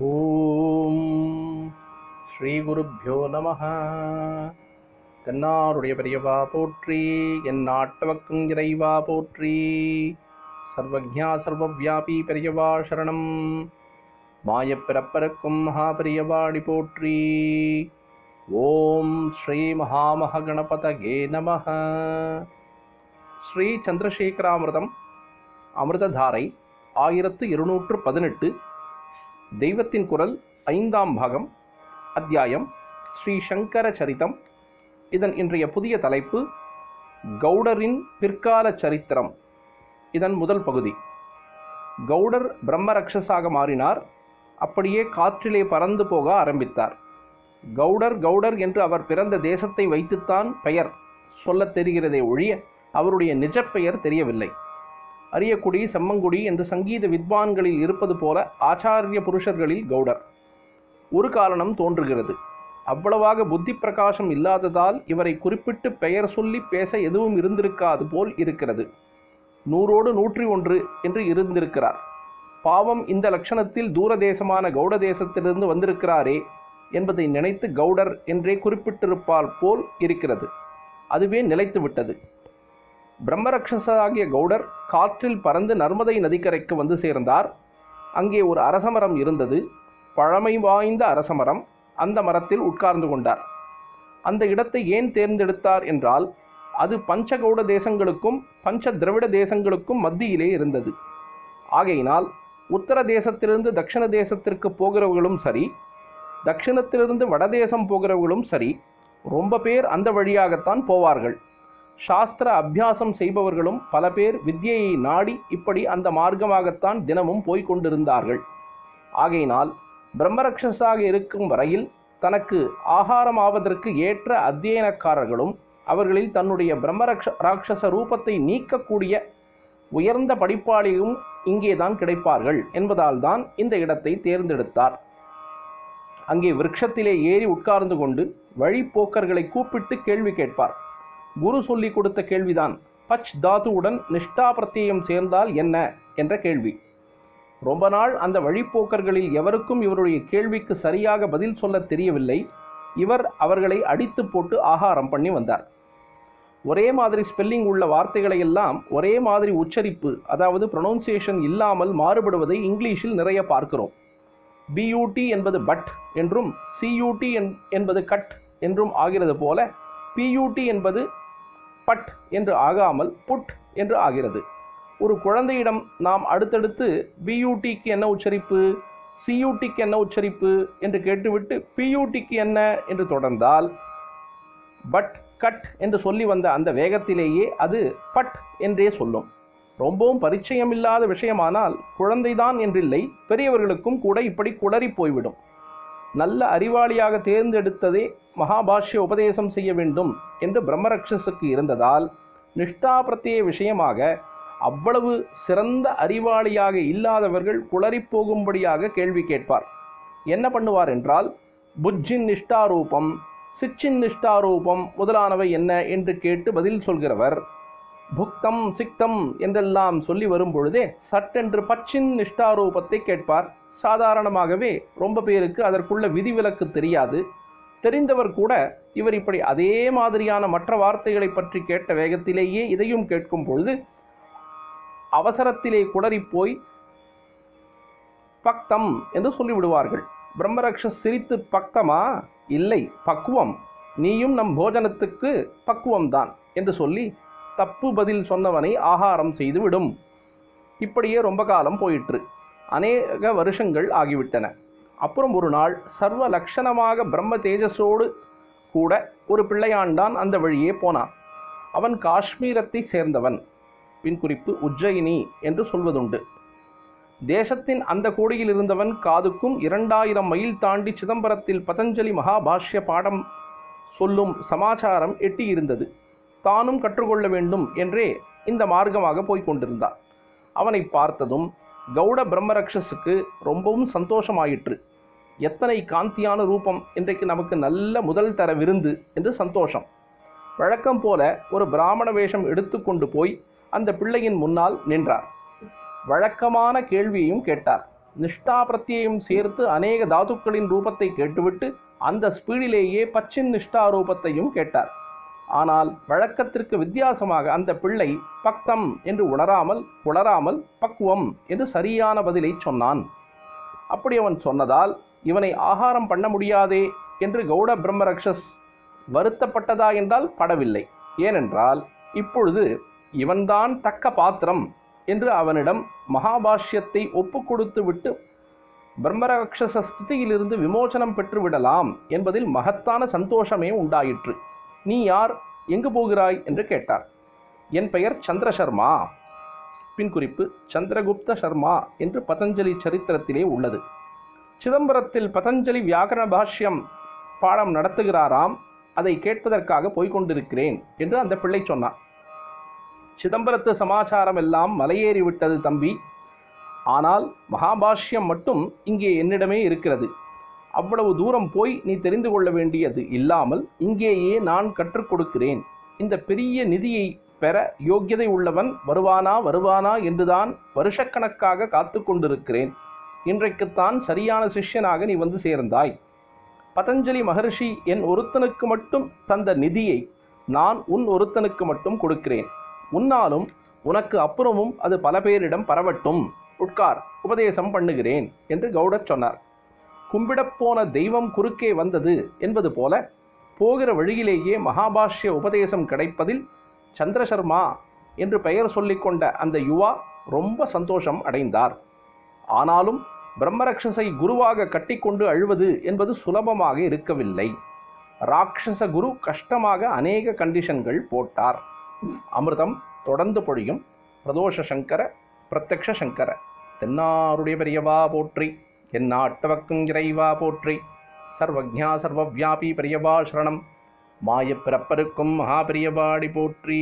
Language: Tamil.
ஓம் ஸ்ரீ குருப்யோ நமஹ. தென்னாருடைய பெரியவா போற்றி, என் நாட்டவர்க்கும் இறைவா போற்றி. சர்வஜா சர்வவியாபி பெரியவா சரணம். மாயப்பிறப்பருக்கும் மகா பெரியவாடி போற்றி. ஓம் ஸ்ரீ மகாமகணபதயே நமஹ. ஸ்ரீ சந்திரசேகராமிர்தம் அமிர்ததாரை 1218. தெய்வத்தின் குரல் 5ஆம் பாகம், அத்தியாயம் ஸ்ரீ சங்கர சரிதம். இதன் இன்றைய புதிய தலைப்பு கௌடரின் பிற்கால சரித்திரம். இதன் முதல் பகுதி. கௌடர் பிரம்மரக்ஷஸாக மாறினார். அப்படியே காற்றிலே பறந்து போக ஆரம்பித்தார். கௌடர் கௌடர் என்று அவர் பிறந்த தேசத்தை வைத்துத்தான் பெயர் சொல்லத் தெரிகிறதே ஒழிய அவருடைய நிஜ பெயர் தெரியவில்லை. அரியக்குடி செம்மங்குடி என்று சங்கீத வித்வான்களில் இருப்பது போல ஆச்சாரிய புருஷர்களில் கௌடர். ஒரு காரணம் தோன்றுகிறது. அவ்வளவாக புத்தி பிரகாசம் இல்லாததால் இவரை குறிப்பிட்டு பெயர் சொல்லி பேச எதுவும் இருந்திருக்காது போல் இருக்கிறது. 100 101 என்று இருந்திருக்கிறார். பாவம், இந்த லட்சணத்தில் தூரதேசமான கௌட தேசத்திலிருந்து வந்திருக்கிறாரே என்பதை நினைத்து கௌடர் என்றே குறிப்பிட்டிருப்பால் போல் இருக்கிறது. அதுவே நிலைத்து விட்டது. பிரம்மரக்ஷஸாகிய கௌடர் காற்றில் பறந்து நர்மதை நதிக்கரைக்கு வந்து சேர்ந்தார். அங்கே ஒரு அரசமரம் இருந்தது. பழமை வாய்ந்த அரசமரம். அந்த மரத்தில் உட்கார்ந்து கொண்டார். அந்த இடத்தை ஏன் தேர்ந்தெடுத்தார் என்றால், அது பஞ்சகௌட தேசங்களுக்கும் பஞ்ச திரவிட தேசங்களுக்கும் மத்தியிலே இருந்தது. ஆகையினால் உத்தர தேசத்திலிருந்து தட்சிண தேசத்திற்கு போகிறவர்களும் சரி, தட்சிணத்திலிருந்து வடதேசம் போகிறவர்களும் சரி, ரொம்ப பேர் அந்த வழியாகத்தான் போவார்கள். சாஸ்திர அபியாசம் செய்பவர்களும் பல பேர் வித்யையை நாடி இப்படி அந்த மார்க்கமாகத்தான் தினமும் போய்கொண்டிருந்தார்கள். ஆகையினால் பிரம்மரக்ஷஸாக இருக்கும் வரையில் தனக்கு ஆகாரமாவதற்கு ஏற்ற அத்தியனக்காரர்களும் அவர்களில் தன்னுடைய ராட்சச ரூபத்தை நீக்கக்கூடிய உயர்ந்த படிப்பாளியும் இங்கேதான் கிடைப்பார்கள் என்பதால் தான் இந்த இடத்தை தேர்ந்தெடுத்தார். அங்கே விருட்சத்திலே ஏறி உட்கார்ந்து கொண்டு வழிப்போக்கர்களை கூப்பிட்டு கேள்வி கேட்பார். குரு சொல்லி கொடுத்த கேள்விதான். பச் தாத்துவுடன் நிஷ்டா பிரத்யயம் சேர்ந்தால் என்ன என்ற கேள்வி. ரொம்ப நாள் அந்த வழிப்போக்கர்களில் எவருக்கும் இவருடைய கேள்விக்கு சரியாக பதில் சொல்ல தெரியவில்லை. இவர் அவர்களை அடித்து போட்டு ஆகாரம் பண்ணி வந்தார். ஒரே மாதிரி ஸ்பெல்லிங் உள்ள வார்த்தைகளை எல்லாம் ஒரே மாதிரி உச்சரிப்பு, அதாவது ப்ரொனவுன்சியேஷன் இல்லாமல் மாறுபடுவதை இங்கிலீஷில் நிறைய பார்க்கிறோம். பியூடி என்பது பட் என்றும் சியூடி என்பது கட் என்றும் ஆகிறது போல, பியூடி என்பது பட் என்று ஆகாமல் புட் என்று ஆகிறது. ஒரு குழந்தையிடம் நாம் அடுத்தடுத்து பியூடிக்கு என்ன உச்சரிப்பு, சியூடிக்கு என்ன உச்சரிப்பு என்று கேட்டுவிட்டு பியூடிக்கு என்ன என்று தொடர்ந்தால், பட் கட் என்று சொல்லி வந்த அந்த வேகத்திலேயே அது பட் என்றே சொல்லும். ரொம்பவும் பரிச்சயமில்லாத விஷயமானால் குழந்தைதான் என்றில்லை, பெரியவர்களுக்கும் கூட இப்படி குளறி போய்விடும். நல்ல அறிவாளியாக தேர்ந்தெடுத்ததே மகாபாஷ்ய உபதேசம் செய்ய வேண்டும் என்று பிரம்மரக்ஷஸுக்கு இருந்ததால், நிஷ்டா பிரத்யய விஷயமாக அவ்வளவு சிறந்த அறிவாளியாக இல்லாதவர்கள் குளறி போகும்படியாக கேள்வி கேட்பார். என்ன பண்ணுவார் என்றால், புஜ்ஜின் நிஷ்டாரூபம், சிச்சின் நிஷ்டாரூபம் முதலானவை என்ன என்று கேட்டு பதில் சொல்கிறவர், புக்தம் சிக்தம் என்றெல்லாம் சொல்லி வரும் பொழுதே சட்டென்று பச்சின் நிஷ்டாரூபத்தை கேட்பார். சாதாரணமாகவே ரொம்ப பேருக்கு அதற்குள்ள விதிவிலக்கு தெரியாது. தெரிந்தவர் கூட இவர் இப்படி அதே மாதிரியான மற்ற வார்த்தைகளை பற்றி கேட்ட வேகத்திலேயே இதையும் கேட்கும் பொழுது அவசரத்திலே குளறிப்போய் பக்தம் என்று சொல்லிவிடுவார்கள். பிரம்மரக்ஷஸ் சிரித்து, பக்தமா? இல்லை, பக்குவம். நீயும் நம் போஜனத்துக்கு பக்குவம்தான் என்று சொல்லி தப்பு பதில் சொன்னவனை ஆகாரம் செய்து விடும். இப்படியே ரொம்ப காலம் போயிற்று. அநேக வருஷங்கள் ஆகிவிட்டன. அப்புறம் ஒரு நாள் சர்வ லட்சணமாக பிரம்ம தேஜஸோடு கூட ஒரு பிள்ளையாண்டான் அந்த வழியே போனான். அவன் காஷ்மீரத்தை சேர்ந்தவன். பின் குறிப்பு உஜ்ஜயினி என்று சொல்வதுண்டு. தேசத்தின் அந்த கோடியில் இருந்தவன் காதுக்கும் 2000 மைல் தாண்டி சிதம்பரத்தில் பதஞ்சலி மகாபாஷ்ய பாடம் சொல்லும் சமாச்சாரம் எட்டியிருந்தது. தானும் கற்றுக்கொள்ள வேண்டும் என்றே இந்த மார்க்கமாக போய்கொண்டிருந்தான். அவனை பார்த்ததும் கௌட பிரம்மரக்ஷஸுக்கு ரொம்பவும் சந்தோஷமாயிற்று. எத்தனை காந்தியான ரூபம், இன்றைக்கு நமக்கு நல்ல முதல் தர விருந்து என்று சந்தோஷம். வழக்கம் போல ஒரு பிராமண வேஷம் எடுத்துக்கொண்டு போய் அந்த பிள்ளையின் முன்னால் நின்றார். வழக்கமான கேள்வியையும் கேட்டார். நிஷ்டா பிரத்யயம் சேர்த்து அநேக தாதுக்களின் ரூபத்தை கேட்டுவிட்டு அந்த ஸ்பீடிலேயே பச்சின் நிஷ்டா ரூபத்தையும் கேட்டார். ஆனால் வழக்கத்திற்கு வித்தியாசமாக அந்த பிள்ளை பக்தம் என்று உணராமல் பக்குவம் என்று சரியான பதிலை சொன்னான். அப்படி அவன் சொன்னதால் இவனை ஆகாரம் பண்ண முடியாதே என்று கௌட பிரம்மரக்ஷஸ் வருத்தப்பட்டதா என்றால் படவில்லை. ஏனென்றால் இப்பொழுது இவன்தான் தக்க பாத்திரம் என்று அவனிடம் மகாபாஷ்யத்தை ஒப்பு கொடுத்து விட்டு பிரம்மராட்சச ஸ்திதியிலிருந்து விமோசனம் பெற்று விடலாம் என்பதில் மகத்தான சந்தோஷமே உண்டாயிற்று. நீ யார், எங்கு போகிறாய் என்று கேட்டார். என் பெயர் சந்திரசர்மா. பின்குறிப்பு: சந்திரகுப்த சர்மா என்று பதஞ்சலி சரித்திரத்திலே உள்ளது. சிதம்பரத்தில் பதஞ்சலி வியாக்கரண பாஷ்யம் பாடம் நடத்துகிறாராம். அதை கேட்பதற்காக போய்கொண்டிருக்கிறேன் என்று அந்த பிள்ளை சொன்னான். சிதம்பரத்து சமாச்சாரம் எல்லாம் மலையேறிவிட்டது தம்பி. ஆனால் மகாபாஷ்யம் மட்டும் இங்கே என்னிடமே இருக்கிறது. அவ்வளவு தூரம் போய் நீ தெரிந்து கொள்ள வேண்டியது இல்லாமல் இங்கேயே நான் கற்றுக் கொடுக்கிறேன். இந்த பெரிய நிதியை பெற யோக்கியதை உள்ளவன் வருவானா என்றுதான் வருஷக்கணக்காக காத்து கொண்டிருக்கிறேன். இன்றைக்குத்தான் சரியான சிஷ்யனாக நீ வந்து சேர்ந்தாய். பதஞ்சலி மகர்ஷி என் ஒருத்தனுக்கு மட்டும் தந்த நிதியை நான் உன் ஒருத்தனுக்கு மட்டும் கொடுக்கிறேன். உன்னாலும் உனக்கு அப்புறமும் அது பல பேரிடம் பரவட்டும். உட்கார், உபதேசம் பண்ணுகிறேன் என்று கௌடர் சொன்னார். கும்பிடப்போன தெய்வம் குறுக்கே வந்தது என்பது போல போகிற வழியிலேயே மகாபாஷ்ய உபதேசம் கிடைப்பதில் சந்திரசர்மா என்று பெயர் சொல்லிக்கொண்ட அந்த யுவா ரொம்ப சந்தோஷம் அடைந்தார். ஆனாலும் பிரம்மரக்ஷசை குருவாக கட்டிக்கொண்டு அழுவது என்பது சுலபமாக இருக்கவில்லை. ராட்சச குரு கஷ்டமாக அநேக கண்டிஷன்கள் போட்டார். அமிர்தம் தொடர்ந்து பொழியும். பிரதோஷ சங்கர பிரத்யக்ஷ சங்கர தென்னாருடைய பெரியவா போற்றி, என் நாட்டவக்கும் இறைவா போற்றி, சர்வஜா சர்வவியாபி பெரியவா சரணம், மாயப்பிறப்பருக்கும் மகாபெரியவாடி போற்றி.